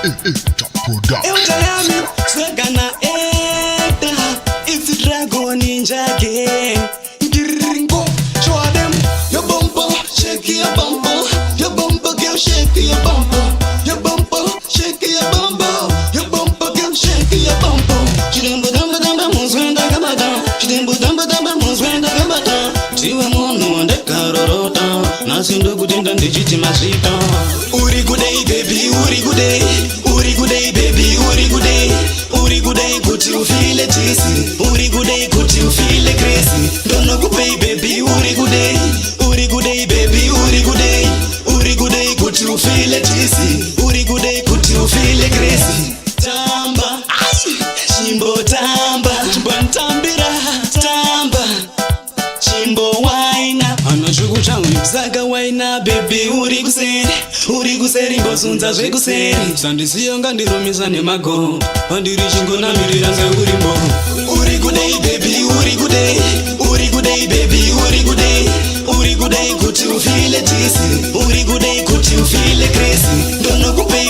Top production. Eu Miami, Swagana Eta, it's a dragon ninja game. Gringo, show them your bumper, shake your bumper, girl, shake your bumper, shake your bumper, girl, shake your bumper. She didn't put them moves when they come down. She didn't put them moves when they come down. See when one on the car or down. Nothing to good in the legitimate street. Uri good day, baby, Uri good day. Uri good day, baby, Uri good day. Uri good day, could you feel it easy? Uri good day, could you feel it crazy? Don't know good day, baby, Uri good day. Uri good day, baby, Uri good day. Uri good day, could you feel it easy? Uri good day, could you feel it crazy? Tamba, Shimbo tamba, Chibantambira, tamba, Shimbo waina, Anashugu changu Zaga waina, baby, uri kuseri, ngosunza zve kuseri. Sandisiyo ngandirumisa nemago, pandiri shingo namirira nzekurimbo. Uri good day, baby, uri good day. Uri good day, baby, uri good day. Uri good day, could you feel it easy? Uri good day, could you feel it crazy? Don't know who pay